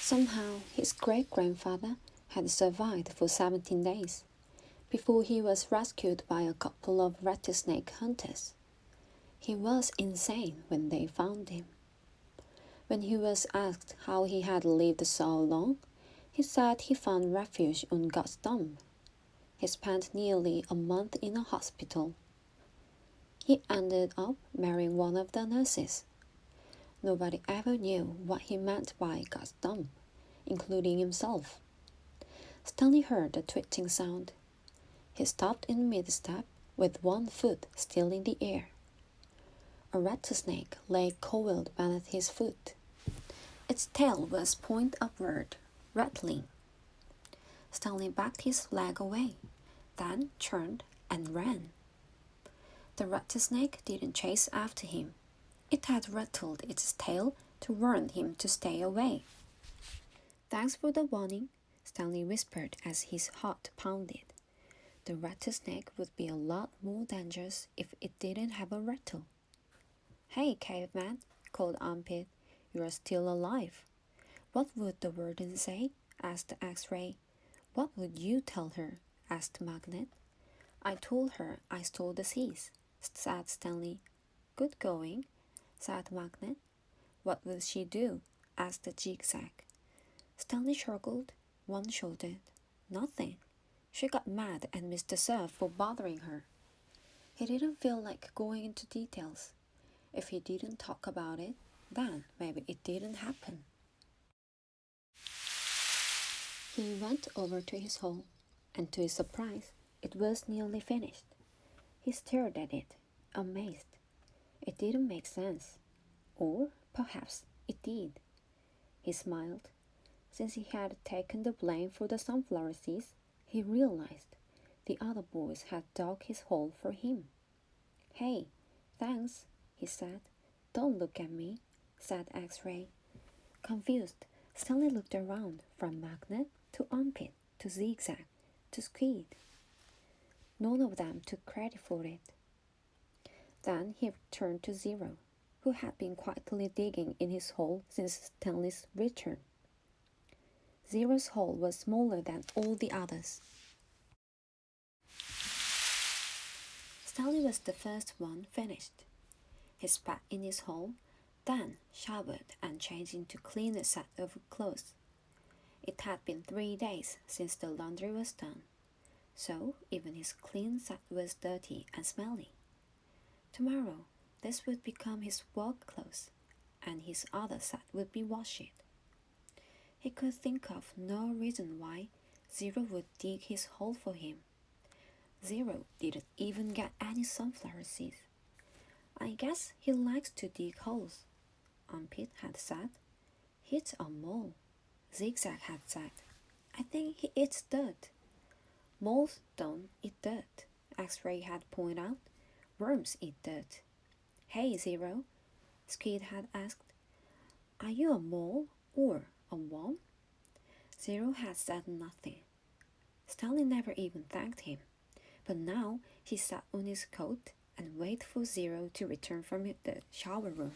Somehow, his great-grandfather had survived for 17 days before he was rescued by a couple of rattlesnake hunters. He was insane when they found him. When he was asked how he had lived so long, he said he found refuge on God's thumb. He spent nearly a month in a hospital. He ended up marrying one of the nurses. Nobody ever knew what he meant by God's thumb, including himself. Stanley heard the twitching sound. He stopped in mid-step with one foot still in the air. A rattlesnake lay coiled beneath his foot. Its tail was point upward, rattling. Stanley backed his leg away, then turned and ran. The rattlesnake didn't chase after him. It had rattled its tail to warn him to stay away. "Thanks for the warning," Stanley whispered as his heart pounded. The rattlesnake would be a lot more dangerous if it didn't have a rattle. "Hey, caveman," called Armpit. "You are still alive." "What would the warden say?" asked X-Ray. "What would you tell her?" asked Magnet. "I told her I stole the seeds," said Stanley. "Good going," said Magnet. "What will she do?" asked the Zigzag. Stanley shrugged one shoulder. "Nothing. She got mad at Mr. Surf for bothering her." He didn't feel like going into details. If he didn't talk about it, then maybe it didn't happen. He went over to his hole, and to his surprise, it was nearly finished. He stared at it, amazed. It didn't make sense. Or perhaps it did. He smiled. Since he had taken the blame for the sunflower seeds, he realized the other boys had dug his hole for him. "Hey, thanks," he said. "Don't look at me," said X-Ray. Confused, Stanley looked around from Magnet to Armpit to Zigzag to Squid. None of them took credit for it. Then he turned to Zero, who had been quietly digging in his hole since Stanley's return. Zero's hole was smaller than all the others. Stanley was the first one finished. He spat in his hole, then showered and changed into a cleaner set of clothes. It had been 3 days since the laundry was done, so even his clean set was dirty and smelly. Tomorrow, this would become his work clothes, and his other set would be washed. He could think of no reason why Zero would dig his hole for him. Zero didn't even get any sunflower seeds. "I guess he likes to dig holes," Armpit had said. "He's a mole," Zigzag had said. "I think he eats dirt." "Moles don't eat dirt," X-Ray had pointed out. "Worms eat dirt." "Hey, Zero," Squid had asked. "Are you a mole or a worm?" Zero had said nothing. Stanley never even thanked him, but now he sat on his coat and waited for Zero to return from the shower room.